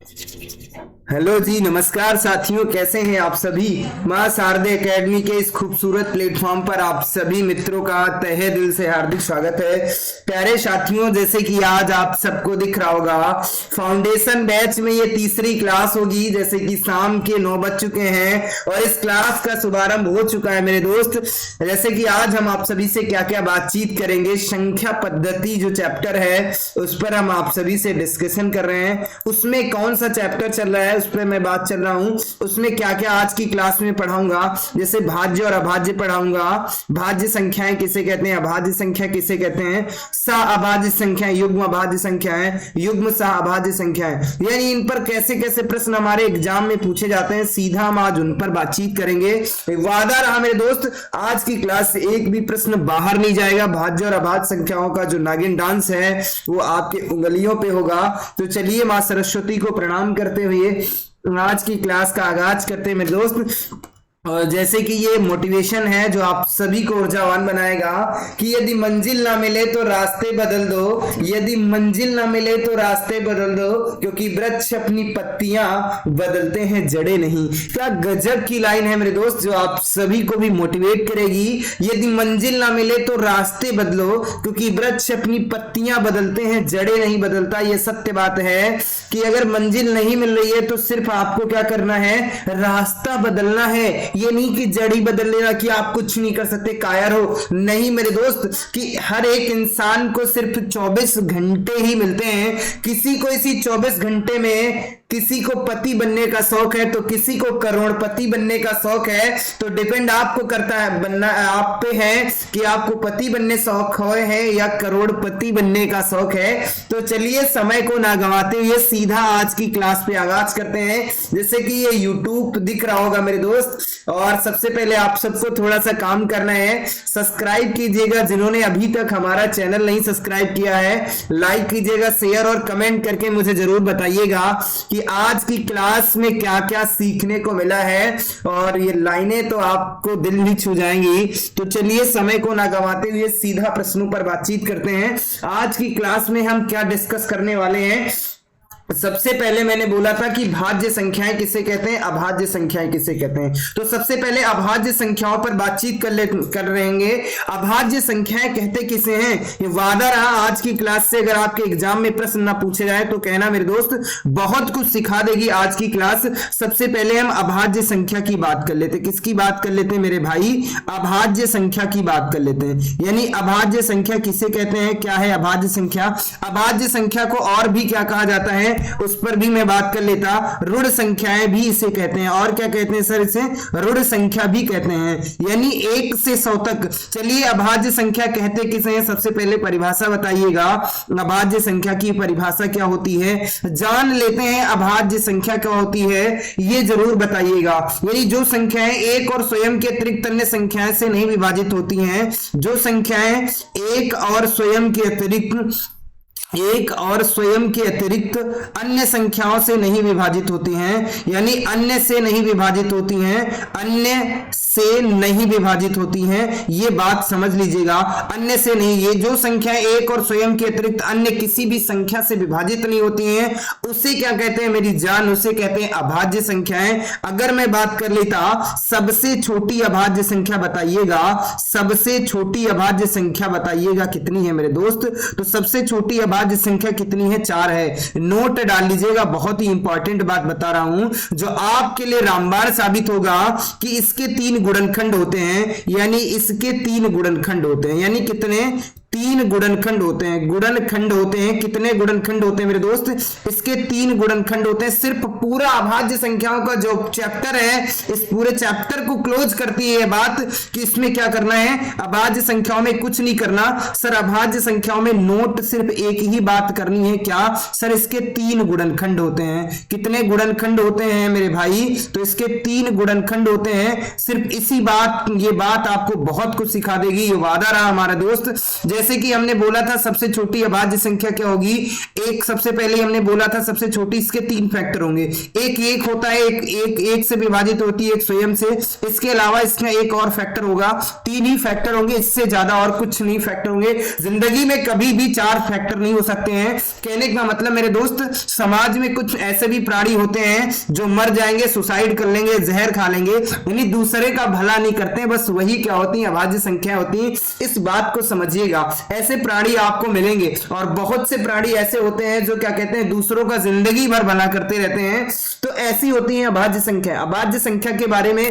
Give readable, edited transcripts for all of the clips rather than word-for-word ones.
Hello जी, नमस्कार साथियों, कैसे हैं आप सभी। मां शारदे एकेडमी के इस खूबसूरत प्लेटफॉर्म पर आप सभी मित्रों का तहे दिल से हार्दिक स्वागत है। प्यारे साथियों, जैसे कि आज आप सबको दिख रहा होगा, फाउंडेशन बैच में ये तीसरी क्लास होगी। जैसे कि शाम के 9 बज चुके हैं और इस क्लास का शुभारंभ हो चुका है मेरे दोस्त। जैसे कि आज हम आप सभी से क्या क्या बातचीत करेंगे, संख्या पद्धति जो चैप्टर है उस पर हम आप सभी से डिस्कशन कर रहे हैं। उसमें कौन सा चैप्टर चल रहा है उस पर मैं बात चल रहा हूं। उसमें क्या क्या आज की क्लास में पढ़ाऊंगा, जैसे भाज्य और अभाज्य पढ़ाऊंगा। भाज्य संख्याएं किसे कहते हैं, अभाज्य संख्या किसे कहते हैं, सह-अभाज्य संख्याएं, युग्म अभाज्य संख्याएं, युग्म सह-अभाज्य संख्याएं, यानी इन पर कैसे कैसे प्रश्न हमारे एग्जाम में पूछे जाते हैं, सीधा हम आज उन पर बातचीत करेंगे। वादा रहा मेरे दोस्त, आज की क्लास से एक भी प्रश्न बाहर नहीं जाएगा। भाज्य और अभाज्य संख्याओं का जो नागिन डांस है वो आपके उंगलियों पे होगा। तो चलिए मां सरस्वती को प्रणाम करते हुए आज की क्लास का आगाज करते हैं मेरे दोस्त। और जैसे कि ये मोटिवेशन है जो आप सभी को ऊर्जावान बनाएगा कि यदि मंजिल ना मिले तो रास्ते बदल दो, यदि मंजिल ना मिले तो रास्ते बदल दो, क्योंकि वृक्ष अपनी पत्तियां बदलते हैं जड़ें नहीं। क्या गजब की लाइन है मेरे दोस्त, जो आप सभी को भी मोटिवेट करेगी। यदि मंजिल ना मिले तो रास्ते बदलो, क्योंकि वृक्ष अपनी पत्तियां बदलते हैं जड़ें नहीं बदलता। यह सत्य बात है कि अगर मंजिल नहीं मिल रही है तो सिर्फ आपको क्या करना है, रास्ता बदलना है। ये नहीं कि जड़ी बदल लेना कि आप कुछ नहीं कर सकते, कायर हो। नहीं मेरे दोस्त, कि हर एक इंसान को सिर्फ 24 घंटे ही मिलते हैं। किसी को इसी 24 घंटे में किसी को पति बनने का शौक है तो किसी को करोड़पति बनने का शौक है। तो डिपेंड आपको करता है, बनना आप पे है कि आपको पति बनने शौक है या करोड़पति बनने का शौक है। तो चलिए समय को ना गंवाते हुए सीधा आज की क्लास पे आगाज करते हैं। जैसे कि ये यूट्यूब दिख रहा होगा मेरे दोस्त, और सबसे पहले आप सबको थोड़ा सा काम करना है, सब्सक्राइब कीजिएगा जिन्होंने अभी तक हमारा चैनल नहीं सब्सक्राइब किया है। लाइक कीजिएगा, शेयर और कमेंट करके मुझे जरूर बताइएगा कि आज की क्लास में क्या क्या सीखने को मिला है। और ये लाइनें तो आपको दिल ही छू जाएंगी। तो चलिए समय को ना गंवाते हुए सीधा प्रश्नों पर बातचीत करते हैं। आज की क्लास में हम क्या डिस्कस करने वाले हैं। सबसे पहले मैंने बोला था कि भाज्य संख्याएं किसे कहते हैं, अभाज्य संख्याएं किसे कहते हैं। तो सबसे पहले अभाज्य संख्याओं पर बातचीत कर रहेंगे। अभाज्य संख्याएं कहते किसे हैं, ये वादा रहा आज की क्लास से अगर आपके एग्जाम में प्रश्न ना पूछे जाए तो कहना मेरे दोस्त, बहुत कुछ सिखा देगी आज की क्लास। सबसे पहले हम अभाज्य संख्या की बात कर लेते। किसकी बात कर लेते हैं मेरे भाई, अभाज्य संख्या की बात कर लेते हैं। यानी अभाज्य संख्या किसे कहते हैं, क्या है अभाज्य संख्या। अभाज्य संख्या को और भी क्या कहा जाता है उस पर भी मैं बात कर लेता। ऋण संख्याएं भी इसे कहते हैं। और क्या कहते हैं सर, इसे ऋण संख्या भी कहते हैं, यानी 1 से 100 तक। चलिए अभाज्य संख्या कहते किसे हैं, सबसे पहले परिभाषा बताइएगा। अभाज्य संख्या की परिभाषा क्या होती है, जान लेते हैं। अभाज्य संख्या क्या होती है ये जरूर बताइएगा। यानी जो संख्याएं एक और स्वयं के अतिरिक्त अन्य संख्याएं से नहीं विभाजित होती हैं, जो संख्याएं एक और स्वयं के अतिरिक्त अन्य संख्याओं से नहीं विभाजित होती हैं, यानी अन्य से नहीं विभाजित होती हैं, अन्य से नहीं विभाजित होती हैं। ये बात समझ लीजिएगा, अन्य से नहीं। ये जो संख्याएं एक और स्वयं के अतिरिक्त अन्य किसी भी संख्या से विभाजित नहीं होती हैं उसे क्या कहते हैं मेरी जान, उसे कहते हैं अभाज्य संख्याएं। अगर मैं बात कर लेता, सबसे छोटी अभाज्य संख्या बताइएगा, सबसे छोटी अभाज्य संख्या बताइएगा कितनी है मेरे दोस्त। तो सबसे छोटी अभाज्य संख्या कितनी है, 4 है। नोट डाल लीजिएगा, बहुत ही इंपॉर्टेंट बात बता रहा हूं जो आपके लिए रामबाण साबित होगा कि इसके 3 गुणनखंड होते हैं, यानी इसके 3 गुणनखंड होते हैं। यानी कितने, 3 गुणनखंड होते हैं। गुणनखंड होते हैं, कितने गुणनखंड होते हैं मेरे दोस्त, इसके 3 गुणनखंड होते हैं। सिर्फ पूरा अभाज्य संख्याओं का जो चैप्टर है, इस पूरे चैप्टर को क्लोज करती है बात कि इसमें क्या करना है, अभाज्य संख्याओं में कुछ नहीं करना सर। अभाज्य संख्याओं में नोट सिर्फ एक ही बात करनी है, क्या सर, इसके 3 गुणनखंड होते हैं। कितने गुणनखंड होते हैं मेरे भाई, तो इसके 3 गुणनखंड होते हैं। सिर्फ इसी बात, ये बात आपको बहुत कुछ सिखा देगी, ये वादा रहा हमारा दोस्त। जैसे कि हमने बोला था सबसे छोटी अभाज्य संख्या क्या होगी, एक, सबसे पहले हमने बोला था सबसे छोटी, इसके 3 फैक्टर होंगे, एक होता है, एक से विभाजित होती है एक स्वयं से, इसके अलावा इसका एक और फैक्टर होगा, 3 ही फैक्टर होंगे, इससे ज्यादा और कुछ नहीं फैक्टर होंगे। जिंदगी में कभी भी 4 फैक्टर नहीं हो सकते हैं। कहने का मतलब मेरे दोस्त, समाज में कुछ ऐसे भी प्राणी होते हैं जो मर जाएंगे, सुसाइड कर लेंगे, जहर खा लेंगे, यानी दूसरे का भला नहीं करते हैं, बस वही क्या होती है, अभाज्य संख्या होती है। इस बात को समझिएगा, ऐसे प्राणी आपको मिलेंगे और बहुत से प्राणी ऐसे होते हैं जो क्या कहते हैं, दूसरों का जिंदगी भर भला करते रहते हैं, तो ऐसी होती है अभाज्य संख्या। अभाज्य संख्या के बारे में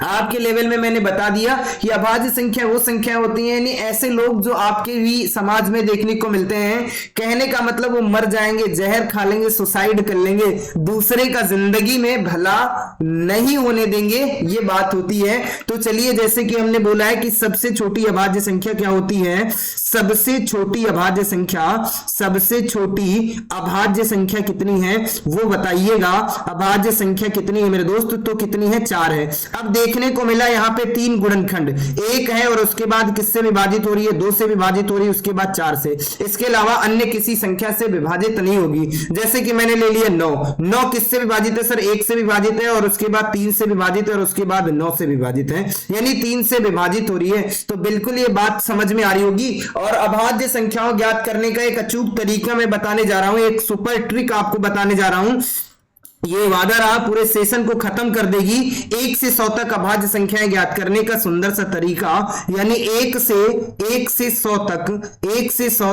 आपके लेवल में मैंने बता दिया कि अभाज्य संख्या वो संख्या होती है, यानी ऐसे लोग जो आपके भी समाज में देखने को मिलते हैं। कहने का मतलब वो मर जाएंगे, जहर खा लेंगे, सुसाइड कर लेंगे, दूसरे का जिंदगी में भला नहीं होने देंगे, ये बात होती है। तो चलिए, जैसे कि हमने बोला है कि सबसे छोटी अभाज्य संख्या क्या होती है, सबसे छोटी अभाज्य संख्या कितनी है वो बताइएगा। अभाज्य संख्या कितनी है मेरे दोस्त, तो कितनी है, 4 है। अब देखने को मिला यहाँ पे 3 गुणनखंड, 1 है और उसके बाद किससे विभाजित हो रही है, 2 से विभाजित हो रही है, उसके बाद 4 से, इसके अलावा अन्य किसी संख्या से विभाजित नहीं होगी। जैसे कि मैंने ले लिया 9 किससे विभाजित है सर, 1 से विभाजित है और उसके बाद 3 से विभाजित है और उसके बाद 9 से विभाजित है, यानी 3 से विभाजित हो रही है। तो बिल्कुल ये बात समझ में आ रही होगी। और अभाज्य संख्याओं ज्ञात करने का एक अचूक तरीका मैं बताने जा रहा हूं, एक सुपर ट्रिक आपको बताने जा रहा हूं, ये वादा रहा पूरे सेशन को खत्म कर देगी। 1 से 100 तक अभाज्य संख्याएं ज्ञात करने का सुंदर सा तरीका, यानी 1 से 100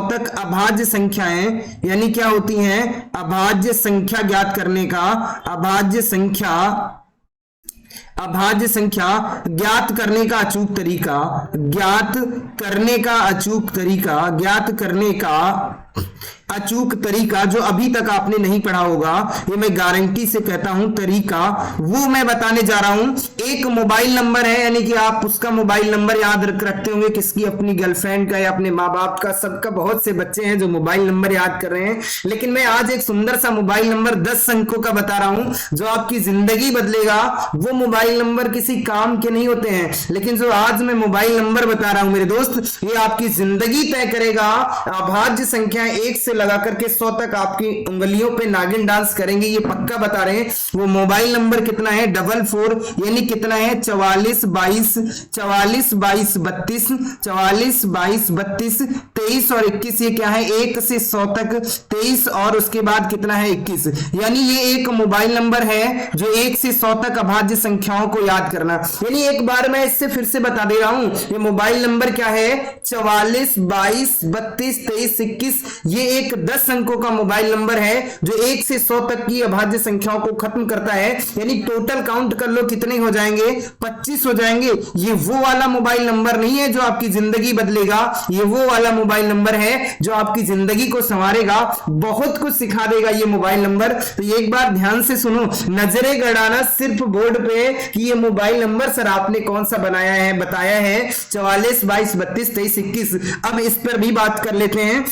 तक अभाज्य संख्याएं, यानी क्या होती हैं, अभाज्य संख्या ज्ञात करने का, अभाज्य संख्या ज्ञात करने का अचूक तरीका जो अभी तक आपने नहीं पढ़ा होगा, ये मैं गारंटी से कहता हूं तरीका, वो मैं बताने जा रहा हूं। एक मोबाइल नंबर है, यानी कि आप उसका मोबाइल नंबर याद रखते होंगे, किसकी, अपनी गर्लफ्रेंड का या अपने माँ बाप का, सबका, बहुत से बच्चे हैं जो मोबाइल नंबर याद कर रहे हैं। लेकिन मैं आज एक सुंदर सा मोबाइल नंबर 10 अंकों का बता रहा हूं जो आपकी जिंदगी बदलेगा। वो मोबाइल नंबर किसी काम के नहीं होते हैं, लेकिन जो आज मैं मोबाइल नंबर बता रहा हूं मेरे दोस्त, ये आपकी जिंदगी तय करेगा। अभाज्य संख्या 1 से लगा करके 100 तक आपकी उंगलियों पे नागिन डांस करेंगे, ये पक्का बता रहे हैं। वो मोबाइल नंबर कितना है, 44, यानी कितना है, 44 22 32 23 और 21, ये क्या है, 1 से 100 तक 23 और उसके बाद कितना है, 21, यानी ये एक मोबाइल नंबर है जो 1 से 100 तक अभाज्य संख्याओं को याद करना। यानी एक बार मैं इससे फिर से बता दे रहा हूं, ये मोबाइल नंबर क्या है, 44 22 32 23 21, ये एक 10 अंकों का मोबाइल नंबर है जो 1 से 100 तक की अभाज्य संख्याओं को खत्म करता है। यानी टोटल काउंट कर लो कितने हो जाएंगे, 25 हो जाएंगे। ये वो वाला मोबाइल नंबर नहीं है जो आपकी जिंदगी बदलेगा, ये वो वाला मोबाइल नंबर है जो आपकी जिंदगी को संवारेगा, बहुत कुछ सिखा देगा ये मोबाइल नंबर। तो एक बार ध्यान से सुनो, नजरें गड़ाना सिर्फ बोर्ड पे कि ये मोबाइल नंबर सर आपने कौन सा बनाया है, बताया है 44 22 32 23 21। अब इस पर भी बात कर लेते हैं,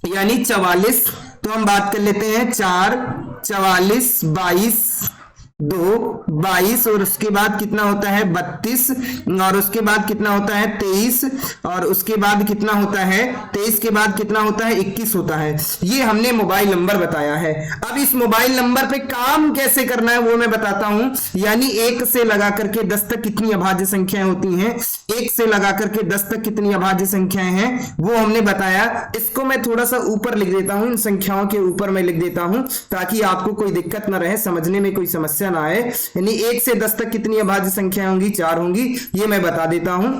यानी 44, तो हम बात कर लेते हैं 4 44 22 2 22 और उसके बाद कितना होता है 32 और उसके बाद कितना होता है 23 और उसके बाद कितना होता है 23 के बाद कितना होता है 21 होता है। ये हमने मोबाइल नंबर बताया है। अब इस मोबाइल नंबर पे काम कैसे करना है वो मैं बताता हूं। यानी 1 से लगा करके 10 तक कितनी अभाज्य संख्याएं होती हैं, 1 से लगा करके 10 तक कितनी अभाज्य संख्याएं हैं वो हमने बताया। इसको मैं थोड़ा सा ऊपर लिख देता हूं, इन संख्याओं के ऊपर मैं लिख देता हूं ताकि आपको कोई दिक्कत ना रहे, समझने में कोई समस्या ना आए। यानी 1 से 10 तक कितनी अभाज्य संख्या होंगी, 4 होंगी। ये मैं बता देता हूं,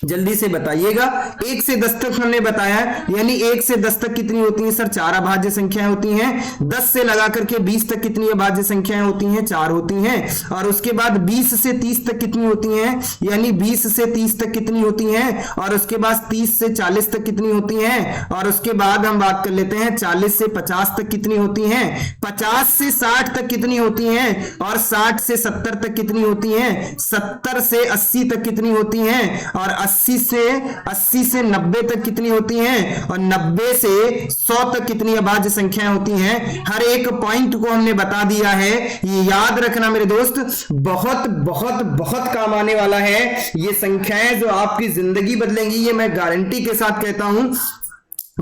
जल्दी से बताइएगा। 1 से 10 तक हमने बताया, यानी 1 से 10 तक कितनी होती हैं सर, 4 अभाज्य संख्याएं होती हैं। 10 से लगा करके 20 तक कितनी अभाज्य संख्याएं होती हैं, 4 होती हैं। और उसके बाद 20 से 30 तक कितनी होती हैं, यानी 20 से 30 तक कितनी होती हैं। और उसके बाद 30 से 40 तक कितनी होती हैं। और उसके बाद हम बात कर लेते हैं 40 से 50 तक कितनी होती हैं, 50 से 60 तक कितनी होती हैं, और 60 से 70 तक कितनी होती हैं, 70 से 80 तक कितनी होती हैं, और 80 से 90 तक कितनी होती हैं, और 90 से 100 तक कितनी अभाज्य संख्याएं होती हैं। हर एक पॉइंट को हमने बता दिया है, ये याद रखना मेरे दोस्त, बहुत बहुत बहुत काम आने वाला है। ये संख्याएं जो आपकी जिंदगी बदलेंगी, ये मैं गारंटी के साथ कहता हूं,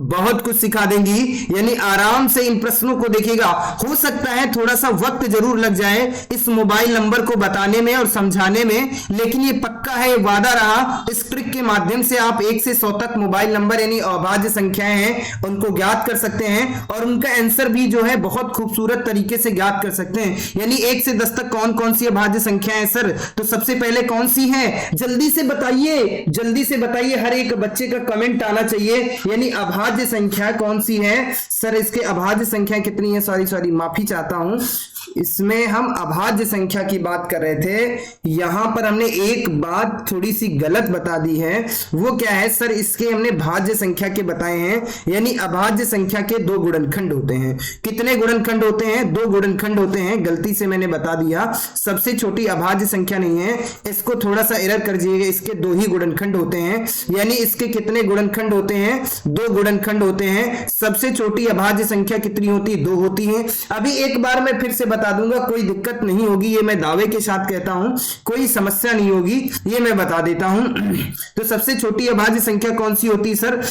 बहुत कुछ सिखा देंगी। यानी आराम से इन प्रश्नों को देखिएगा। हो सकता है थोड़ा सा वक्त जरूर लग जाए इस मोबाइल नंबर को बताने में और समझाने में, लेकिन ये पक्का है, ये वादा रहा, इस ट्रिक के माध्यम से आप 1 से 100 तक मोबाइल नंबर यानी अभाज्य संख्याएं हैं उनको ज्ञात कर सकते हैं, और उनका आंसर भी जो है बहुत खूबसूरत तरीके से ज्ञात कर सकते हैं। यानी 1 से 10 तक कौन कौन सी अभाज्य संख्याएं हैं सर, तो सबसे पहले कौन सी है, जल्दी से बताइए, जल्दी से बताइए, हर एक बच्चे का कमेंट आना चाहिए। यानी अभाज्य संख्या कौन सी है सर, इसके अभाज्य संख्या कितनी है, सॉरी माफी चाहता हूं, इसमें हम अभाज्य संख्या की बात कर रहे थे, यहां पर हमने एक बात थोड़ी सी गलत बता दी है। वो क्या है सर, इसके हमने भाज्य संख्या के बताए हैं। यानी अभाज्य संख्या के 2 गुणनखंड होते हैं। कितने गुणनखंड होते हैं, 2 गुणनखंड होते हैं, गलती से मैंने बता दिया, सबसे छोटी अभाज्य संख्या नहीं है, इसको थोड़ा सा एरर कर दीजिएगा, इसके 2 ही गुणनखंड होते हैं। यानी इसके कितने गुणनखंड होते हैं, 2 गुणनखंड होते हैं। सबसे छोटी अभाज्य संख्या कितनी होती है, 2 होती है। अभी एक बार मैं फिर से बता दूंगा, कोई दिक्कत नहीं होगी, ये मैं दावे के साथ कहता हूं, कोई समस्या नहीं होगी, ये मैं बता देता हूं। तो सबसे छोटी अभाज्य संख्या कौन सी होती है सर,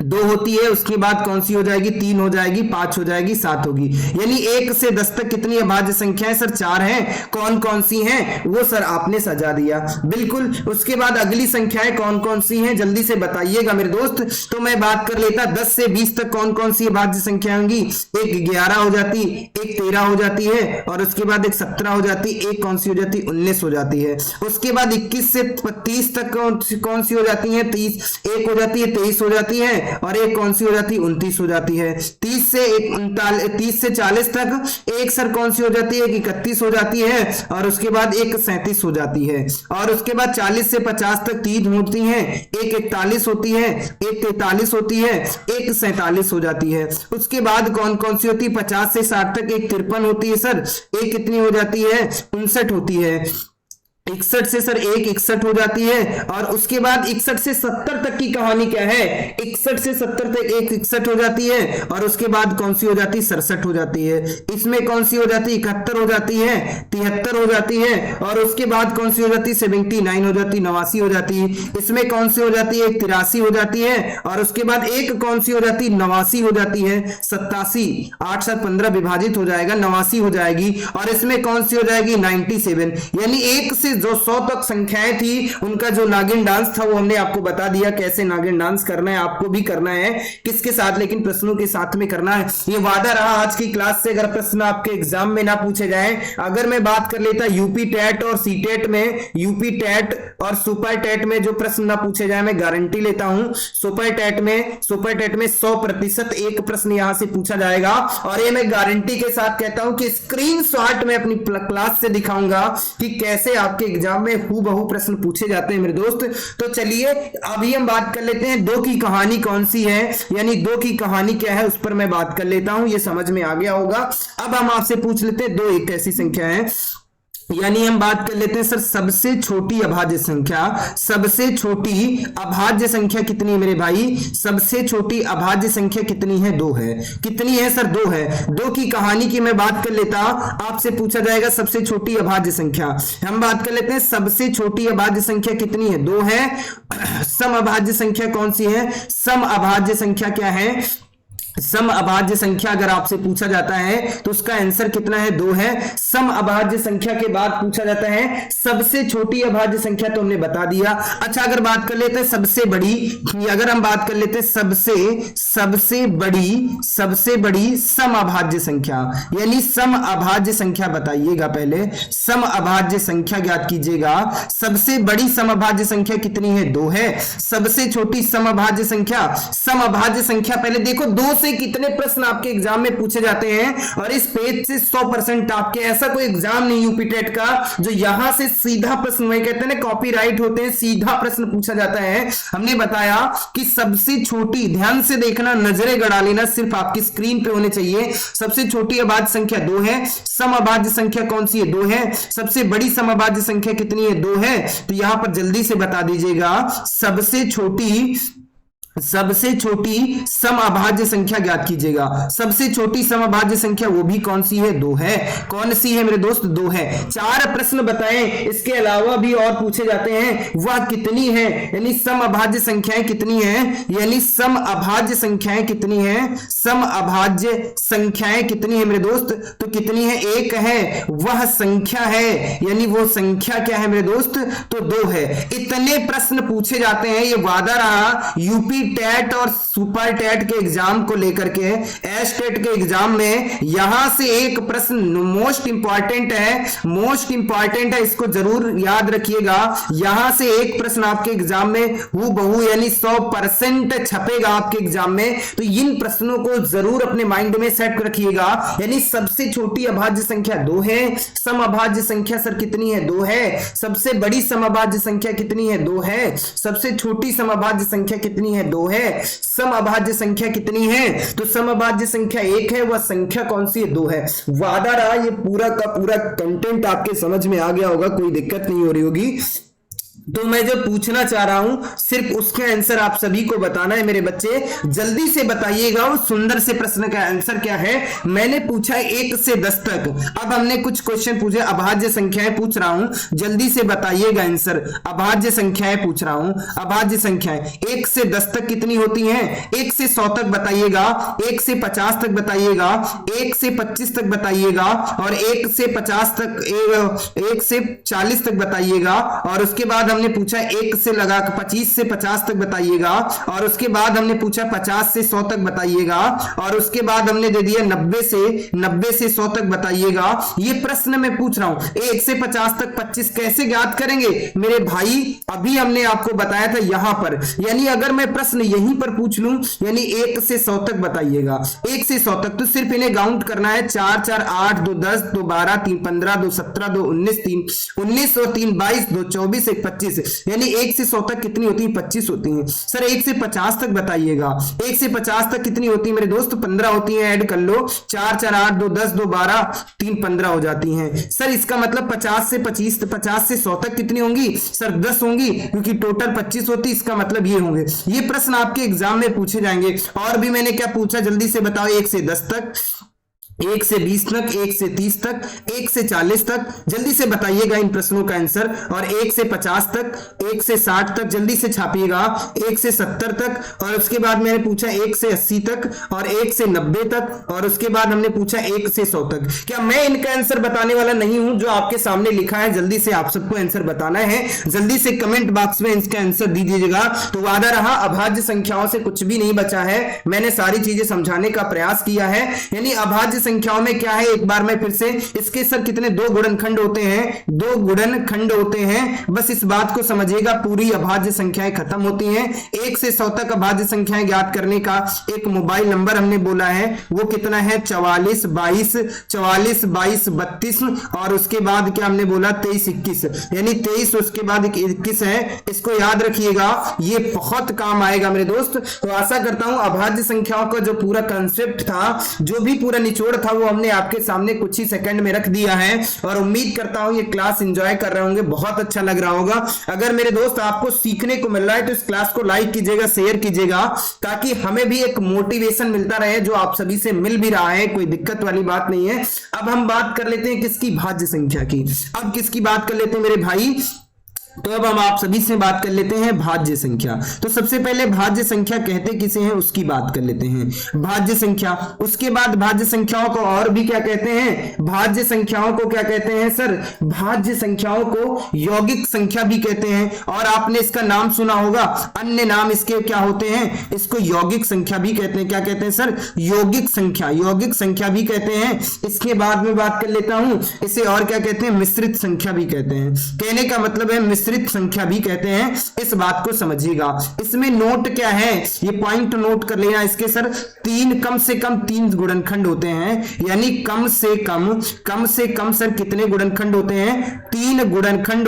2 होती है। उसके बाद कौन सी हो जाएगी, 3 हो जाएगी, 5 हो जाएगी, 7 होगी। यानी 1 से 10 तक कितनी अभाज्य संख्याएं सर, 4 हैं। कौन कौन सी हैं वो सर आपने सजा दिया, बिल्कुल। उसके बाद अगली संख्याएं कौन कौन सी हैं, जल्दी से बताइएगा मेरे दोस्त। तो मैं बात कर लेता 10 से 20 तक कौन कौन सी अभाज्य संख्या होंगी, एक 11 हो जाती, एक 13 हो जाती है, और उसके बाद एक 17 हो जाती, एक कौन सी हो जाती, 19 हो जाती है। उसके बाद 21 से 30 तक कौन सी हो जाती है, 30, एक हो जाती है, 23 हो जाती है, और एक कौन सी हो जाती है, 29 हो जाती है। 30 से 40 तक एक सर कौन सी हो जाती है, 31 हो जाती है, और उसके बाद एक 37 हो जाती है। और उसके बाद 40 से 50 तक 3 होती हैं, एक 41 होती है, एक 43 होती है, एक 47 हो जाती है। उसके बाद कौन कौन सी होती है, 50 से 60 तक एक 53 होती है सर, एक कितनी हो जाती है, 59 होती है। 61 से सर एक 61 हो जाती है, और उसके बाद 61 से 70 तक की कहानी क्या है, 61 से 70 तक एक 61 हो जाती है, और उसके बाद कौन सी हो जाती है, 67 हो जाती है। इसमें कौन सी हो जाती है, 71 हो जाती है, 73 हो जाती है, और उसके बाद कौन सी हो जाती है, 79 हो जाती है, 89 हो जाती है। इसमें कौन सी हो जाती है, 83 हो जाती है, और उसके बाद एक कौन सी हो जाती है, 89 हो जाती है। 87, 8 7 15 विभाजित हो जाएगा, 89 हो जाएगी, और इसमें कौन सी हो जाएगी, 97। यानी 1 से जो 100 तक संख्याएं थी, उनका जो नागिन डांस था वो हमने आपको बता दिया, कैसे नागिन डांस करना है, आपको भी करना है, किसके साथ, लेकिन प्रश्नों के साथ में करना है। ये वादा रहा आज की क्लास से, अगर प्रश्न आपके एग्जाम में ना पूछे जाए। अगर मैं बात कर लेता यूपी टेट और सी टेट में, यूपी टेट और सुपर टेट में जो प्रश्न ना पूछे जाए, मैं गारंटी लेता हूं सुपर टेट में 100% एक प्रश्न यहां से पूछा जाएगा, और ये मैं गारंटी के साथ कहता हूं कि स्क्रीनशॉट में अपनी क्लास से दिखाऊंगा कि कैसे आपके एग्जाम में हूबहू प्रश्न पूछे जाते हैं मेरे दोस्त। तो चलिए अभी हम बात कर लेते हैं 2 की कहानी कौन सी है, यानी 2 की कहानी क्या है उस पर मैं बात कर लेता हूं, ये समझ में आ गया होगा। अब हम आपसे पूछ लेते हैं 2 एक ऐसी संख्या है, यानी हम बात कर लेते हैं सर सबसे छोटी अभाज्य संख्या, सबसे छोटी अभाज्य संख्या कितनी है मेरे भाई, सबसे छोटी अभाज्य संख्या कितनी है, 2 है। कितनी है सर, 2 है। 2 की कहानी की मैं बात कर लेता, आपसे पूछा जाएगा सबसे छोटी अभाज्य संख्या, हम बात कर लेते हैं सबसे छोटी अभाज्य संख्या कितनी है, 2 है। सम अभाज्य संख्या कौन सी है, सम अभाज्य संख्या क्या है, सम अभाज्य संख्या अगर आपसे पूछा जाता है तो उसका आंसर कितना है, 2 है। सम अभाज्य संख्या के बाद पूछा जाता है सबसे छोटी अभाज्य संख्या, तो हमने बता दिया। अच्छा अगर बात कर लेते हैं सबसे बड़ी, अगर हम बात कर लेते हैं सबसे बड़ी सम अभाज्य संख्या, यानी सम अभाज्य संख्या बताइएगा, पहले सम अभाज्य संख्या ज्ञात कीजिएगा। सबसे बड़ी सम अभाज्य संख्या कितनी है, 2 है। सबसे छोटी सम अभाज्य संख्या, सम अभाज्य संख्या पहले देखो 2 से कितने प्रश्न आपके एग्जाम में पूछे जाते हैं और इस पेज से 100% आपके, ऐसा कोई एग्जाम नहीं यूपी टेट का जो यहां से सीधा प्रश्न, वही कहते हैं ना कॉपीराइट होते हैं, सीधा प्रश्न पूछा जाता है। हमने बताया कि सबसे छोटी, ध्यान से देखना, नजरें गड़ा लेना, सिर्फ आपकी स्क्रीन पे होने चाहिए। सबसे छोटी अभाज्य संख्या 2 है। सम अभाज्य संख्या कौन सी है? 2 है। सबसे बड़ी सम अभाज्य संख्या कितनी है? 2 है। तो यहां पर जल्दी से बता दीजिएगा, सबसे छोटी सम अभाज्य संख्या ज्ञात कीजिएगा। सबसे छोटी सम अभाज्य संख्या वो भी कौन सी है? 2 है। कौन सी है मेरे दोस्त? 2 है। 4 प्रश्न बताएं, इसके अलावा भी और पूछे जाते हैं, वह कितनी है, यानी सम अभाज्य संख्याएं कितनी है, यानी सम अभाज्य संख्याएं कितनी है, सम अभाज्य संख्याएं कितनी है मेरे दोस्त? तो कितनी है? 1 है। वह संख्या है, यानी वो संख्या क्या है मेरे दोस्त? तो 2 है। इतने प्रश्न पूछे जाते हैं, ये वादा रहा यूपी टेट और सुपर टेट के एग्जाम को लेकर के। एस टेट के एग्जाम में यहां से एक प्रश्न मोस्ट इंपॉर्टेंट है, इसको जरूर याद रखिएगा। यहां से एक प्रश्न आपके एग्जाम में हूबहू यानी 100% छपेगा आपके एग्जाम में। तो इन प्रश्नों को जरूर अपने माइंड में सेट रखिएगा। यानी सबसे छोटी अभाज्य संख्या 2 है। सम अभाज्य संख्या सर कितनी है? 2 है। सबसे बड़ी सम अभाज्य संख्या कितनी है? 2 है। सबसे छोटी सम अभाज्य संख्या कितनी है? 2 है। सम अभाज्य संख्या कितनी है? तो सम अभाज्य संख्या 1 है। वह संख्या कौन सी है? 2 है। वादा रहा ये पूरा का पूरा कंटेंट आपके समझ में आ गया होगा, कोई दिक्कत नहीं हो रही होगी। तो मैं जो पूछना चाह रहा हूं सिर्फ उसका आंसर आप सभी को बताना है मेरे बच्चे। जल्दी से बताइएगा वो सुंदर से प्रश्न का आंसर क्या है। मैंने पूछा 1 से 10 तक। अब हमने कुछ क्वेश्चन पूछे, अभाज्य संख्याएं पूछ रहा हूं, जल्दी से बताइएगा आंसर। अभाज्य संख्याएं पूछ रहा हूं, अभाज्य संख्याएं 1 से 10 तक कितनी होती हैं? 1 से 100 तक बताइएगा, 1 से 50 तक बताइएगा, 1 से 25 तक बताइएगा, और 1 से 50 तक, 1 से 40 तक बताइएगा। और उसके बाद हमने पूछा 1 से लगा 25 से 50 तक बताइएगा, और उसके बाद हमने पूछा 50 से 100 तक बताइएगा, और उसके बाद हमने दे दिया 90 से 100 तक बताइएगा। ये प्रश्न मैं पूछ रहा हूं 1 से 50 तक 25 कैसे ज्ञात करेंगे मेरे भाई? अभी हमने आपको बताया था यहां पर। यानी अगर मैं प्रश्न यहीं पर पूछ लूं, यानी 1 से 100 तक बताइएगा, 1 से 100 तक, तो सिर्फ इन्हें काउंट करना है। 4 4 8 2 10 2 12 3 15 2 17 2 19 3 19 और 3 22 2 24 1 25, यानी 1 से 100 तक कितनी होती है? 25 होती हैं। सर 1 से 50 तक बताइएगा, 1 से 50 तक कितनी होती है मेरे दोस्त? 15 होती हैं। ऐड कर लो, 4 4 8 2 10 2 12 3 15 हो जाती हैं। सर इसका मतलब 50 से 100 तक कितनी होंगी? सर 10 होंगी, क्योंकि टोटल 25 होती, इसका मतलब ये होंगे। ये प्रश्न आपके एग्जाम में पूछे जाएंगे। और भी मैंने क्या पूछा जल्दी से बताओ? 1 से 10 तक, 1 से 20 तक, 1 से 30 तक, 1 से 40 तक, जल्दी से बताइएगा इन प्रश्नों का आंसर। और 1 से 50 तक, 1 से 60 तक, जल्दी से छापिएगा, 1 से 70 तक, और उसके बाद मैंने पूछा 1 से 80 तक, और 1 से 90 तक, और उसके बाद हमने पूछा 1 से 100 तक। क्या मैं इनका आंसर बताने वाला नहीं हूं? जो आपके सामने लिखा है जल्दी से आप सबको आंसर बताना है। जल्दी से कमेंट बॉक्स में इसका आंसर दे दीजिएगा। तो वादा रहा अभाज्य संख्याओं से कुछ भी नहीं बचा है, मैंने सारी चीजें समझाने का प्रयास किया है। यानी अभाज्य संख्याओं में क्या है, एक बार मैं फिर से, इसके सर कितने 2 गुणनखंड होते हैं? 2 गुणनखंड होते हैं। बस इस बात को समझिएगा, पूरी अभाज्य संख्याएं खत्म होती हैं। 1 से 100 तक अभाज्य संख्याएं ज्ञात करने का एक मोबाइल नंबर हमने बोला है, वो कितना है? 44 22 32, और उसके बाद क्या हमने बोला? 23 21, यानी 23 उसके बाद 21 है। इसको याद रखिएगा, ये बहुत काम आएगा मेरे दोस्त। तो आशा करता हूं अभाज्य संख्याओं का जो पूरा कंसेप्ट था, जो भी पूरा निचोड़ था, वो हमने आपके सामने कुछ ही सेकंड में रख दिया है। और उम्मीद करता हूं ये क्लास एंजॉय कर रहे होंगे, बहुत अच्छा लग रहा होगा। अगर मेरे दोस्त आपको सीखने को मिल रहा है तो इस क्लास को लाइक कीजिएगा, शेयर कीजिएगा, ताकि हमें भी एक मोटिवेशन मिलता रहे, जो आप सभी से मिल भी रहा है, कोई दिक्कत वाली बात नहीं है। अब हम बात कर लेते हैं किसकी? भाज्य संख्या की। अब किसकी बात कर लेते हैं मेरे भाई? तो अब हम आप सभी से बात कर लेते हैं भाज्य संख्या। तो सबसे पहले भाज्य संख्या कहते किसे हैं उसकी बात कर लेते हैं, भाज्य संख्या। उसके बाद भाज्य संख्याओं को और भी क्या कहते हैं? भाज्य संख्याओं को क्या कहते हैं सर? भाज्य संख्याओं को यौगिक संख्या भी कहते हैं। और आपने इसका नाम सुना होगा, अन्य नाम इसके क्या होते हैं? इसको यौगिक संख्या भी कहते हैं। क्या कहते हैं सर? यौगिक संख्या, यौगिक संख्या भी कहते हैं। इसके बाद में बात कर लेता हूं, इसे और क्या कहते हैं? मिश्रित संख्या भी कहते हैं। कहने का मतलब है मिश्रित संख्या भी कहते हैं, इस बात को समझिएगा। इसमें नोट क्या है, ये पॉइंट नोट कर लेना इसके सर, कम से कम 3 गुणनखंड होते हैं, यानी कम से कम सर कितने गुणनखंड होते हैं, 3 गुणनखंड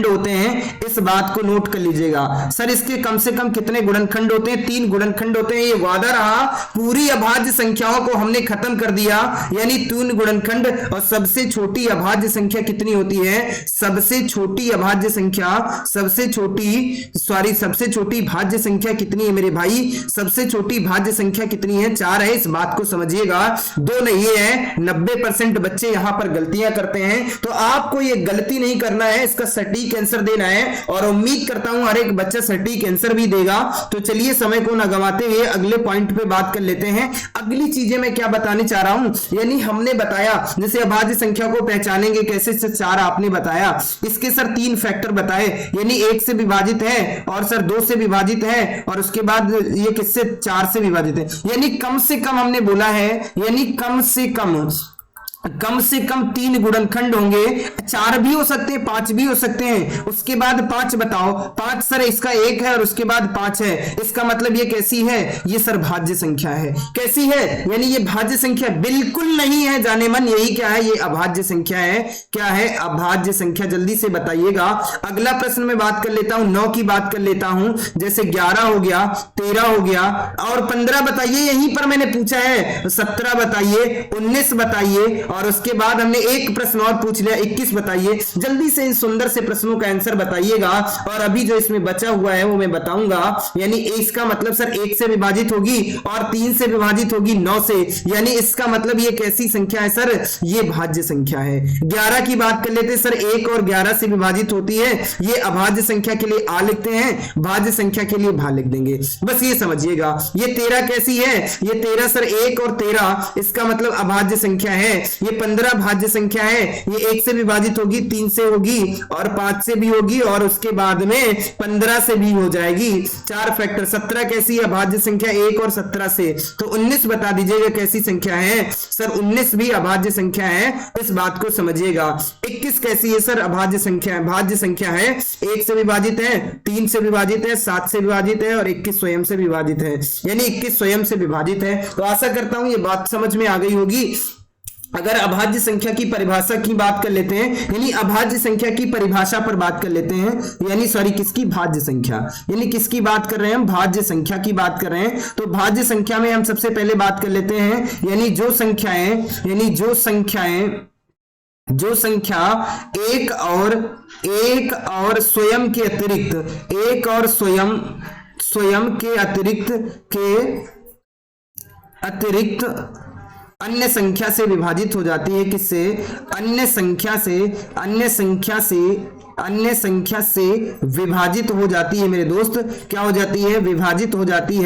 होते हैं, इस बात को नोट कर लीजिएगा। सर इसके कम से कम कितने गुणनखंड होते हैं, 3 गुणनखंड होते हैं, ये वादा रहा। पूरी अभाज्य संख्याओं को हमने खत्म कर दिया, यानी 3 गुणनखंड। और सबसे छोटी अभाज्य संख्या कितनी होती है, सबसे छोटी भाज्य संख्या कितनी है मेरे भाई, सबसे छोटी भाज्य संख्या कितनी है, 4 है, इस बात को समझिएगा। 2 नहीं है, 90% बच्चे यहां पर गलतियां करते हैं, तो आपको ये गलती नहीं करना है, इसका सटीक आंसर देना है, और उम्मीद करता हूं हर एक बच्चा सटीक आंसर भी देगा। तो चलिए समय को न गंवाते हुए अगले पॉइंट पे बात कर लेते हैं। अगली चीजें मैं क्या बताने चाह रहा हूं, यानी हमने बताया जैसे अभाज्य संख्या को पहचानेंगे कैसे, 4 आपने बताया, इसके सर 3 फैक्टर बताए, यानी 1 से विभाजित है, और सर 2 से विभाजित है, और उसके बाद ये किससे, 4 से विभाजित है, यानी कम से कम हमने बोला है, यानी कम से कम 3 गुणनखंड होंगे, 4 भी हो सकते हैं, 5 भी हो सकते हैं। उसके बाद 5 बताओ, 5 सर इसका 1 है और उसके बाद 5 है, इसका मतलब ये कैसी है, ये सर भाज्य संख्या है। कैसी है, यानी ये भाज्य संख्या बिल्कुल नहीं है जाने मन, यही क्या है, ये अभाज्य संख्या है। क्या है, अभाज्य संख्या, जल्दी से बताइएगा। अगला प्रश्न में बात कर लेता हूं, 9 की बात कर लेता हूं, जैसे 11 हो गया, 13 हो गया, और 15 बताइए, यहीं पर मैंने पूछा है, 17 बताइए, 19 बताइए, और उसके बाद हमने एक प्रश्न और पूछ लिया, 21 बताइए। जल्दी से इन सुंदर से प्रश्नों का आंसर बताइएगा, और अभी जो इसमें बचा हुआ है वो मैं बताऊंगा। यानी इसका मतलब सर 1 से विभाजित होगी और 3 से विभाजित होगी 9 से, यानी इसका मतलब ये कैसी संख्या है सर, ये भाज्य संख्या है। 11 की बात कर लेते हैं सर, 1 और 11 से विभाजित होती है, ये अभाज्य संख्या के लिए आ लिखते हैं, भाज्य संख्या के लिए भा लिख देंगे, बस ये समझिएगा। ये 13 कैसी है, ये 13 सर 1 और 13, इसका मतलब अभाज्य संख्या है। ये 15 भाज्य संख्या है, ये 1 से विभाजित होगी, 3 से होगी और 5 से भी होगी, और उसके बाद में 15 से भी हो जाएगी, 4 फैक्टर। 17 कैसी है, भाज्य संख्या 1 और 17 से, तो 19 बता दीजिएगा कैसी संख्या है, सर 19 भी अभाज्य संख्या है, इस बात को समझिएगा। 21 कैसी है सर, अभाज्य संख्या है, भाज्य संख्या है, 1 से विभाजित है, 3 से विभाजित है, 7 से विभाजित है, और 21 स्वयं से विभाजित है, यानी 21 स्वयं से विभाजित है। तो आशा करता हूं ये बात समझ में आ गई होगी। अगर अभाज्य संख्या की परिभाषा की बात कर लेते हैं, यानी अभाज्य संख्या की परिभाषा पर बात कर लेते हैं, यानी सॉरी किसकी, भाज्य संख्या, यानी किसकी बात कर रहे हैं हम, भाज्य संख्या की बात कर रहे हैं। तो भाज्य संख्या में हम सबसे पहले बात कर लेते हैं, यानी जो संख्या एक और स्वयं के अतिरिक्त अन्य संख्या से विभाजित हो जाती है, किससे, अन्य संख्या से विभाजित हो जाती है मेरे दोस्त। क्या हो जाती है, विभाजित हो जाती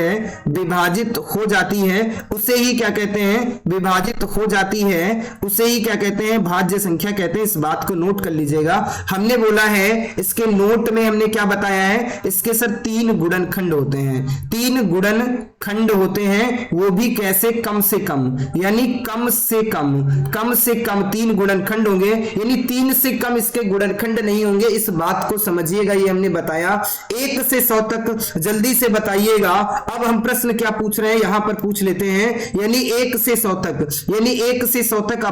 है, उसे ही क्या कहते हैं, विभाजित हो जाती है, उसे ही क्या कहते हैं, भाज्य संख्या कहते हैं। इस बात को नोट कर लीजिएगा। हमने बोला है, इसके नोट में हमने क्या बताया है, इसके सर 3 गुणनखंड होते हैं, 3 गुणनखंड होते हैं, वो भी कैसे, कम से कम, यानी कम से कम 3 गुणनखंड होंगे, यानी 3 से कम इसके गुणनखंड नहीं होंगे, इस बात को समझिएगा। ये हमने बताया 1 से 100 तक, जल्दी से बताइएगा। अब हम प्रश्न क्या पूछ रहे हैं, यहां पर पूछ लेते हैं, यानी 1 से 100 तक, यानी 1 से 100 तक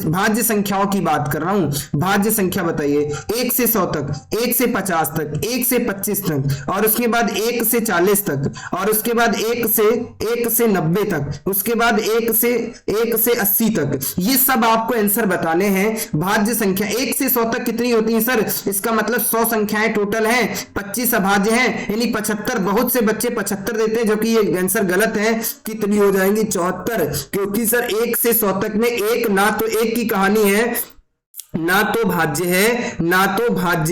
भाज्य संख्याओं की बात कर रहा हूं। भाज्य संख्या बताइए, 1 से 100 तक, 1 से 50 तक, 1 से 25 तक, और उसके बाद 1 से 40 तक, और उसके बाद 1 से 90 तक, उसके बाद 1 से 80 तक। ये सब आपको आंसर बताने हैं। भाज्य संख्या 1 से 100 तक कितनी होती है सर, इसका मतलब 100 संख्याएं टोटल हैं, 25 अभाज्य हैं, यानी 75। बहुत से बच्चे 75 देते हैं, जो कि ये आंसर गलत है। कितनी हो जाएंगी, 74, क्योंकि सर 1 से 100 तक में एक ना तो एक की कहानी है, ना तो भाज्य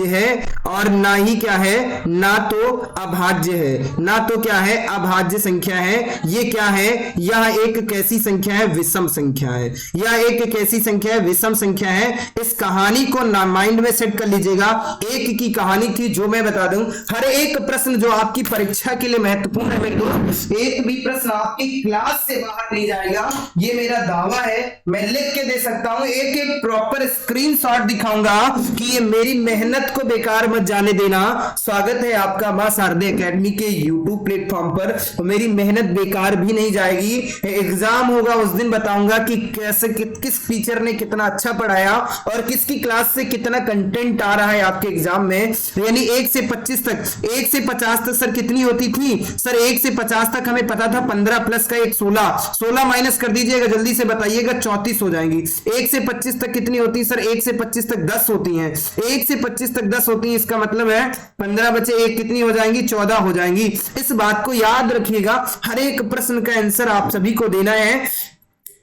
है और ना ही क्या है, ना तो अभाज्य है, ना तो क्या है, अभाज्य संख्या है। ये क्या है, यह एक कैसी संख्या है, विषम संख्या है। यह एक कैसी संख्या है, विषम संख्या है। इस कहानी को माइंड में सेट कर लीजिएगा। एक की कहानी थी, जो मैं बता दूं, हर एक प्रश्न जो आपकी परीक्षा के लिए महत्वपूर्ण है मेरे दोस्त, एक भी प्रश्न आपकी क्लास से बाहर नहीं जाएगा, ये मेरा दावा है। मैं लिख के दे सकता हूं, एक एक प्रॉपर स्क्रीन स्क्रीनशॉट दिखाऊंगा कि ये मेरी मेहनत को बेकार मत जाने देना। स्वागत है आपका मां शारदे एकेडमी के यूट्यूब प्लेटफॉर्म पर। तो मेरी मेहनत बेकार भी नहीं जाएगी। एग्जाम होगा उस दिन बताऊंगा कि कैसे किस टीचर ने कितना अच्छा पढ़ाया और किसकी क्लास से कितना कंटेंट आ रहा है आपके एग्जाम में। यानी 1 से 25 तक, 1 से 50 तक सर कितनी होती थी? सर 1 से 50 तक हमें पता था 15 प्लस का 1 16 माइनस कर दीजिएगा, जल्दी से बताइएगा, 34 हो जाएंगी। 1 से 25 तक कितनी होती है सर? 1 से 25 तक 10 होती हैं। 1 से 25 तक 10 होती है, इसका मतलब है 15 बचे 1 कितनी हो जाएंगी? 14 हो जाएंगी। इस बात को याद रखिएगा, हर एक प्रश्न का आंसर आप सभी को देना है।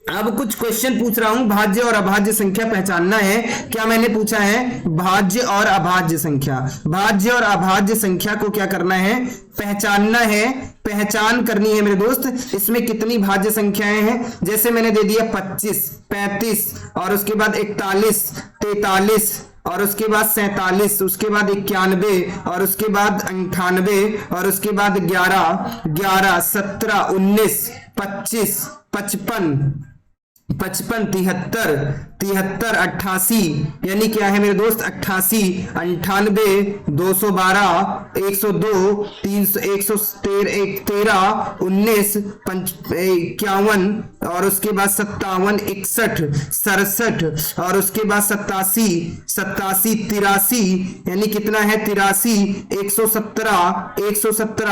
अब कुछ क्वेश्चन पूछ रहा हूं, भाज्य और अभाज्य संख्या पहचानना है। क्या मैंने पूछा है? भाज्य और अभाज्य संख्या। भाज्य और अभाज्य संख्या को क्या करना है? पहचानना है, पहचान करनी है मेरे दोस्त। इसमें कितनी भाज्य संख्याएं हैं? जैसे मैंने दे दिया 25, 35 और उसके बाद 41, 43 और उसके बाद 47, उसके बाद 91 और उसके बाद 98 और उसके बाद 11, 17, 19, 25, 55, 73, 88, यानी क्या है मेरे दोस्त? 88, 98, 212, 102, 113, 19, 51 और उसके बाद 57, 61, 67 और उसके बाद 87, 83, यानी कितना है? 83, 117,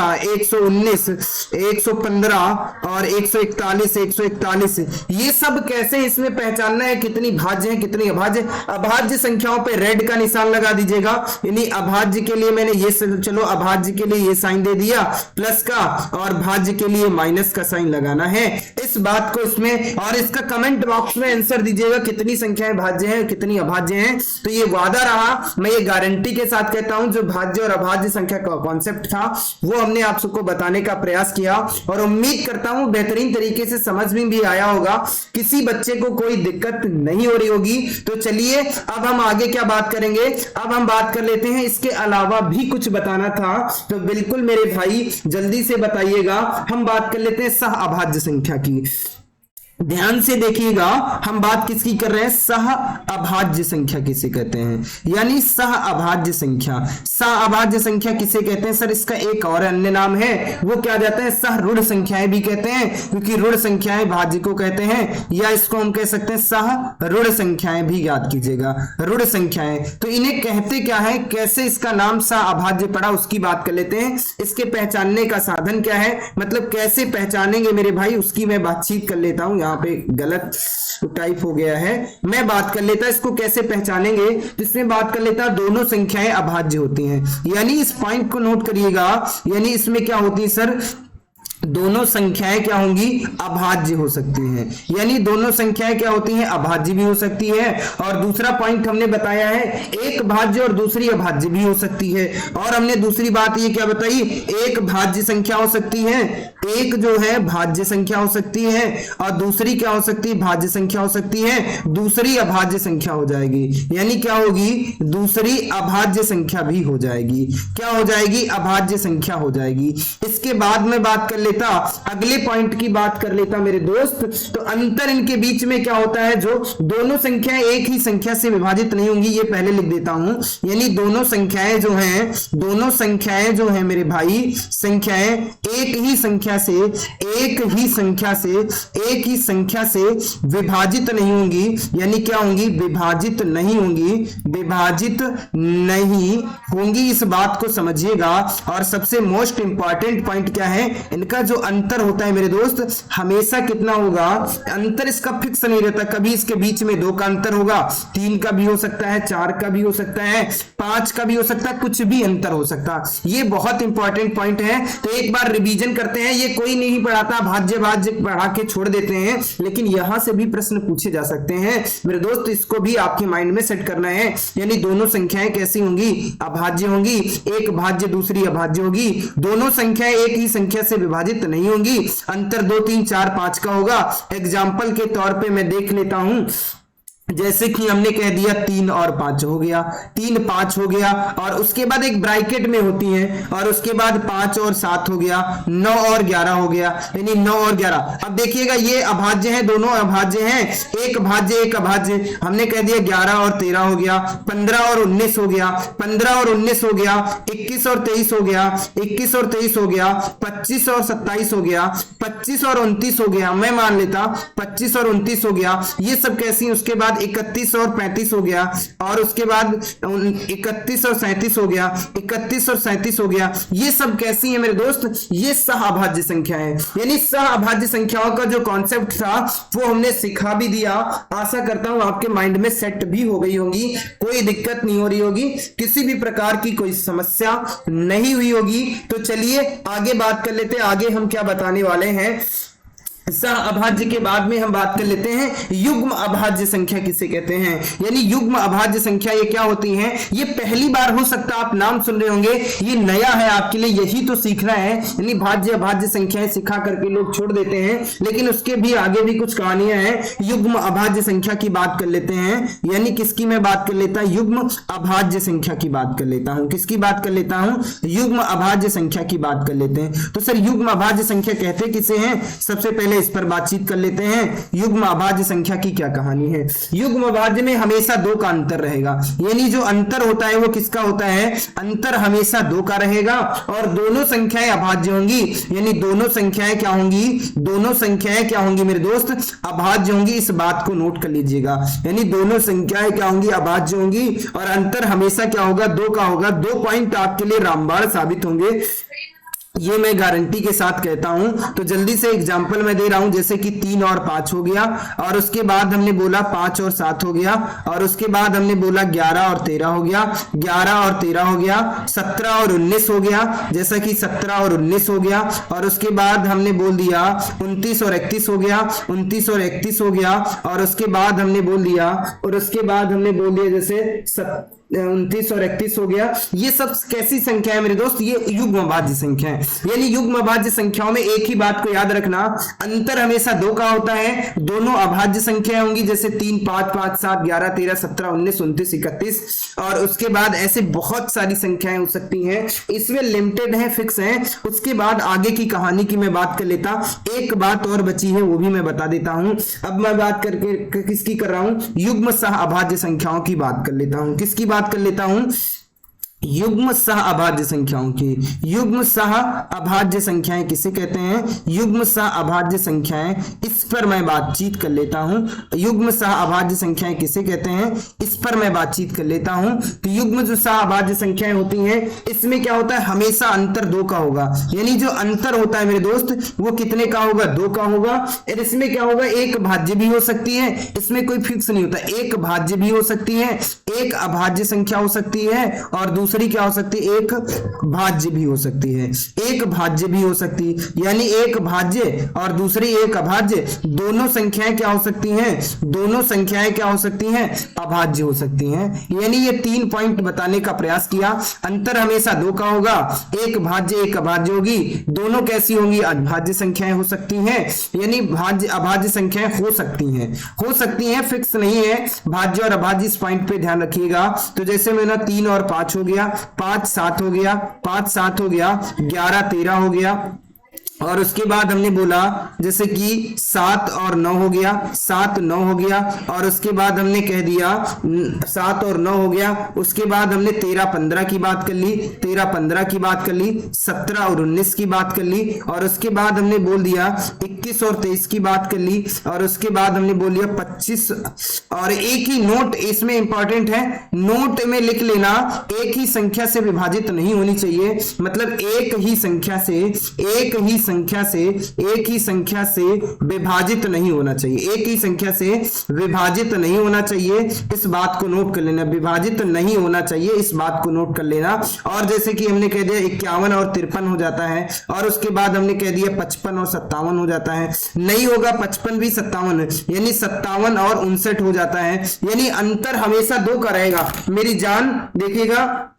119, 115 और 141। ये सब कैसे इसमें पहचानना है कितनी भाज्य है कितनी अभाज्य? अभाज्य संख्याओं पे रेड का निशान लगा दीजिएगा। यानी अभाज्य के लिए मैंने ये, चलो अभाज्य के लिए ये साइन दे दिया प्लस का, और भाज्य के लिए माइनस का साइन लगाना है। इस बात को इसमें, और इसका कमेंट बॉक्स में आंसर दीजिएगा कितनी संख्याएं भाज्य हैं कितनी अभाज्य हैं। तो ये वादा रहा, मैं ये गारंटी के साथ कहता हूं, जो भाज्य और अभाज्य संख्या का कॉन्सेप्ट था वो हमने आप सबको बताने का प्रयास किया और उम्मीद करता हूं बेहतरीन तरीके से समझ में भी आया होगा, किसी बच्चे को कोई दिक्कत नहीं हो रही होगी। तो चलिए अब हम आगे क्या बात करेंगे? अब हम बात कर लेते हैं, इसके अलावा भी कुछ बताना था तो बिल्कुल मेरे भाई जल्दी से बताइएगा। हम बात कर लेते हैं सह अभाज्य संख्या की। ध्यान से देखिएगा, हम बात किसकी कर रहे हैं? सह अभाज्य संख्या किसे कहते हैं? यानी सह अभाज्य संख्या। सह अभाज्य संख्या किसे कहते हैं सर? इसका एक और अन्य नाम है, वो क्या जाता है? सह ऋण संख्याएं भी कहते हैं, क्योंकि ऋण संख्याएं भाज्य को कहते हैं, या इसको हम कह सकते हैं सह ऋण संख्याएं भी। याद कीजिएगा, ऋण संख्याएं। तो इन्हें कहते क्या है? कैसे इसका नाम सह अभाज्य पड़ा उसकी बात कर लेते हैं। इसके पहचानने का साधन क्या है, मतलब कैसे पहचानेंगे मेरे भाई, उसकी मैं बातचीत कर लेता हूं। यहाँ पे गलत टाइप हो गया है, मैं बात कर लेता इसको कैसे पहचानेंगे। तो इसमें बात कर लेता दोनों संख्याएं अभाज्य होती हैं। यानी इस पॉइंट को नोट करिएगा, यानी इसमें क्या होती है सर? दोनों संख्याएं क्या होंगी? अभाज्य हो सकती हैं। यानी दोनों संख्याएं क्या होती हैं? अभाज्य भी हो सकती है। और दूसरा पॉइंट हमने बताया है, एक भाज्य और दूसरी अभाज्य भी हो सकती है। और हमने दूसरी बात ये क्या बताई? एक भाज्य संख्या हो सकती है, एक जो है भाज्य संख्या हो सकती है, और दूसरी क्या हो सकती है? भाज्य संख्या हो सकती है, दूसरी अभाज्य संख्या हो जाएगी। यानी क्या होगी? दूसरी अभाज्य संख्या भी हो जाएगी। क्या हो जाएगी? अभाज्य संख्या हो जाएगी। इसके बाद में बात कर लेता, अगले पॉइंट की बात कर लेता मेरे दोस्त। तो अंतर इनके बीच में क्या होता है? जो दोनों संख्याएं एक ही संख्या से विभाजित नहीं होंगी, ये पहले लिख देता हूं। यानी दोनों संख्याएं जो हैं, दोनों संख्याएं जो हैं मेरे भाई, संख्याएं एक ही संख्या से विभाजित नहीं होंगी। यानी क्या होंगी? विभाजित नहीं होंगी, विभाजित नहीं होंगी। इस बात को समझिएगा। और सबसे मोस्ट इंपॉर्टेंट पॉइंट क्या है? इनका जो अंतर होता है मेरे दोस्त, हमेशा कितना होगा? अंतर इसका फिक्स नहीं रहता। कभी इसके बीच में 2 का अंतर होगा, 3 का भी हो सकता है, 4 का भी हो सकता है, 5 का भी हो सकता है, कुछ भी अंतर हो सकता है। ये बहुत इंपॉर्टेंट पॉइंट है। तो एक बार रिवीजन करते हैं। ये कोई नहीं पढ़ाता, भाज्य भाज्य पढ़ा के छोड़ देते हैं, लेकिन यहां से भी प्रश्न पूछे जा सकते हैं मेरे दोस्त। इसको भी आपके माइंड में सेट करना है। यानी दोनों संख्याएं कैसी होंगी? अभाज्य होंगी। एक भाज्य दूसरी अभाज्य होगी। दोनों संख्याएं एक ही संख्या से विभाजित नहीं होंगी। अंतर 2, 3, 4, 5 का होगा। एग्जाम्पल के तौर पे मैं देख लेता हूं, जैसे कि हमने कह दिया 3 और 5 हो गया, 3 5 हो गया, और उसके बाद एक ब्रैकेट में होती है, और उसके बाद 5 और 7 हो गया, 9 और 11 हो गया, यानी 9 और 11। अब देखिएगा ये अभाज्य हैं, दोनों अभाज्य हैं, एक भाज्य एक अभाज्य। हमने कह दिया 11 और 13 हो गया, 15 और 19 हो गया, 15 और 19 हो गया, 21 और 23 हो गया, 21 और 23 हो गया, 25 और 27 हो गया, 25 और 29 हो गया, मैं मान लेता 25 और 29 हो गया। ये सब कैसी? उसके बाद 31 और 35 हो गया, और उसके बाद 31 और 37 हो गया, 31 और 37 हो गया। ये सब कैसी है मेरे दोस्त? ये सहअभाज्य संख्या है। यानी सहअभाज्य संख्याओं का जो कॉन्सेप्ट था वो हमने सिखा भी दिया। आशा करता हूं आपके माइंड में सेट भी हो गई होगी, कोई दिक्कत नहीं हो रही होगी, किसी भी प्रकार की कोई समस्या नहीं हुई होगी। तो चलिए आगे बात कर लेते हैं। आगे हम क्या बताने वाले हैं? सहअभाज्य के बाद में हम बात कर लेते हैं युग्म अभाज्य संख्या किसे कहते हैं। यानी युग्म अभाज्य संख्या ये क्या होती हैं? ये पहली बार हो सकता है आप नाम सुन रहे होंगे, ये नया है आपके लिए, यही तो सीखना है। यानी भाज्य अभाज्य संख्याएं सिखा करके लोग छोड़ देते हैं, लेकिन उसके भी आगे भी कुछ कहानियां हैं। युग्म अभाज्य संख्या की बात कर लेते हैं। यानी किसकी मैं बात कर लेता हूं? युग्म अभाज्य संख्या की बात कर लेता हूं। किसकी बात कर लेता हूं? युग्म अभाज्य संख्या की बात कर लेते हैं। तो सर युग्म अभाज्य संख्या कहते किसे हैं? सबसे पहले इस पर बातचीत कर लेते हैं। युग्म अभाज्य संख्या की क्या कहानी है? युग्म अभाज्य में हमेशा 2 का अंतर रहेगा। यानी जो अंतर होता है वो किसका होता है? अंतर हमेशा 2 का रहेगा, और दोनों संख्याएं अभाज्य होंगी। यानी दोनों संख्याएं क्या होंगी? दोनों संख्याएं क्या होंगी मेरे दोस्त? अभाज्य होंगी। इस बात को नोट कर लीजिएगा। यानी दोनों संख्याएं क्या होंगी? अभाज्य होंगी, और अंतर हमेशा क्या होगा? 2 का होगा। 2 पॉइंट आपके लिए रामबाण साबित होंगे, ये मैं गारंटी के साथ कहता हूं। तो जल्दी से एग्जांपल मैं दे रहा हूं, जैसे कि 3 और 5 हो गया, और उसके बाद हमने बोला 5 और 7 हो गया, और उसके बाद हमने बोला 11 और 13 हो गया, 11 और 13 हो गया, 17 और 19 हो गया, जैसा कि 17 और 19 हो गया, और उसके बाद हमने बोल दिया 29 और 31 हो गया, 29 और 31 हो गया, और उसके बाद हमने बोल दिया, जैसे 29 और 31 हो गया। ये सब कैसी संख्या है मेरे दोस्त? ये युग्म अभाज्य संख्या है। यानी युग्म अभाज्य संख्याओं में एक ही बात को याद रखना, अंतर हमेशा 2 का होता है। दोनों अभाज्य संख्याएं होंगी, जैसे 3 5 5 7 11 13 17 19 29 31, और उसके बाद ऐसे बहुत सारी संख्याएं हो सकती हैं। इसमें लिमिटेड है, फिक्स है। उसके बाद आगे की कहानी की मैं बात कर लेता। एक बात और बची है, वो भी मैं बता देता हूं। अब मैं बात करके किसकी कर रहा हूं? युग्म सहअभाज्य संख्याओं की बात कर लेता हूं। किसकी बात कर लेता हूं? युग्म सहअभाज्य संख्याओं की। युग्म सहअभाज्य संख्याएं किसे कहते हैं? युग्म सहअभाज्य संख्याएं, इस पर मैं बातचीत कर लेता हूं। युग्म सहअभाज्य संख्याएं किसे कहते हैं? इस पर मैं बातचीत कर लेता हूं। तो युग्म जो सहअभाज्य संख्याएं होती हैं, इसमें क्या होता है? हमेशा अंतर 2 का होगा। यानी जो अंतर होता है मेरे दोस्त, वो कितने का होगा? 2 का होगा। और इसमें क्या होगा? एक भाज्य भी हो सकती है, इसमें कोई फिक्स नहीं होता। एक भाज्य भी हो सकती है, एक अभाज्य संख्या हो सकती है, और दूसरी क्या हो सकती है? एक भाज्य भी हो सकती है। एक भाज्य भी हो सकती है। यानी एक भाज्य और दूसरी एक अभाज्य, दोनों संख्याएं क्या हो सकती हैं? दोनों संख्याएं क्या हो सकती हैं? अभाज्य हो सकती हैं। यानी ये 3 पॉइंट बताने का प्रयास किया। अंतर हमेशा 2 का होगा, एक भाज्य एक अभाज्य होगी। दोनों कैसी होंगी? अभाज्य संख्याएं हो सकती हैं। यानी भाज्य अभाज्य संख्याएं हो सकती हैं, फिक्स नहीं है। भाज्य और अभाज्य इस पॉइंट पे ध्यान रखिएगा। तो जैसे मैंने 3 और 5 हो गया, 5 7 हो गया, 5 7 हो गया, 11 13 हो गया, और उसके बाद हमने बोला जैसे कि 7 और 9 हो गया, 7 9 हो गया, और उसके बाद हमने कह दिया 7 और 9 हो गया। उसके बाद हमने 13 15 की बात कर ली, 13 15 की बात कर ली, 17 और 19 की बात कर ली, और उसके बाद हमने बोल दिया 21 और 23 की बात कर ली, और उसके बाद हमने बोल दिया 25। और एक ही नोट इसमें इंपॉर्टेंट है, नोट में लिख लेना, एक ही संख्या से विभाजित नहीं होनी चाहिए। मतलब एक ही संख्या से विभाजित नहीं होना चाहिए। एक ही संख्या से विभाजित नहीं होना चाहिए, इस बात को नोट कर लेना। विभाजित नहीं होना चाहिए, इस बात को नोट कर लेना। और जैसे कि हमने कह दिया 51 और 53 हो जाता है, और उसके बाद हमने कह दिया 55 और 57 हो जाता है। नहीं होगा 55 भी 57, यानी 57 और 59 हो जाता है। यानी अंतर हमेशा 2 का रहेगा। मेरी जान देखिएगा,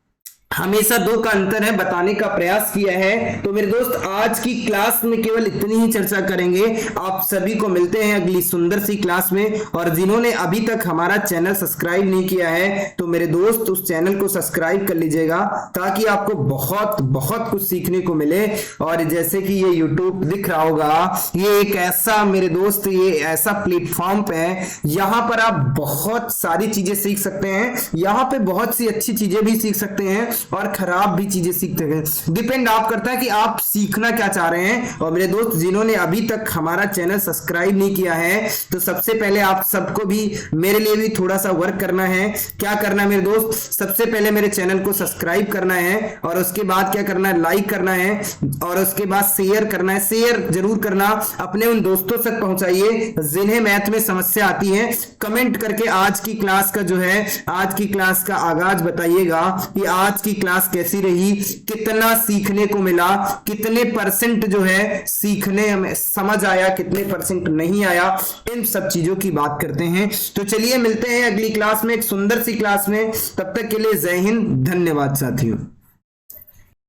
हमेशा दो का अंतर है बताने का प्रयास किया है। तो मेरे दोस्त आज की क्लास में केवल इतनी ही चर्चा करेंगे। आप सभी को मिलते हैं अगली सुंदर सी क्लास में। और जिन्होंने अभी तक हमारा चैनल सब्सक्राइब नहीं किया है तो मेरे दोस्त उस चैनल को सब्सक्राइब कर लीजिएगा, ताकि आपको बहुत बहुत कुछ सीखने को मिले। और जैसे कि ये यूट्यूब दिख रहा होगा, ये एक ऐसा मेरे दोस्त ये ऐसा प्लेटफॉर्म है, यहाँ पर आप बहुत सारी चीजें सीख सकते हैं। यहाँ पे बहुत सी अच्छी चीजें भी सीख सकते हैं और खराब भी चीजें सीखते हैं। डिपेंड आप करता है कि आप सीखना क्या चाह रहे हैं। और मेरे दोस्त जिन्होंने अभी तक हमारा चैनल सब्सक्राइब नहीं किया है तो सबसे पहले आप सबको भी मेरे लिए भी थोड़ा सा वर्क करना है। क्या करना है मेरे दोस्त, सबसे पहले मेरे चैनल को सब्सक्राइब करना है और उसके बाद क्या करना है, लाइक करना है और उसके बाद शेयर करना है। शेयर जरूर करना, अपने उन दोस्तों तक पहुंचाइए जिन्हें मैथ में समस्या आती है। कमेंट करके आज की क्लास का जो है आज की क्लास का आगाज बताइएगा कि आज की क्लास कैसी रही, कितना सीखने को मिला, कितने परसेंट जो है सीखने हमें समझ आया, कितने परसेंट नहीं आया, इन सब चीजों की बात करते हैं। तो चलिए मिलते हैं अगली क्लास में एक सुंदर सी क्लास में। तब तक के लिए जय हिंद, धन्यवाद साथियों।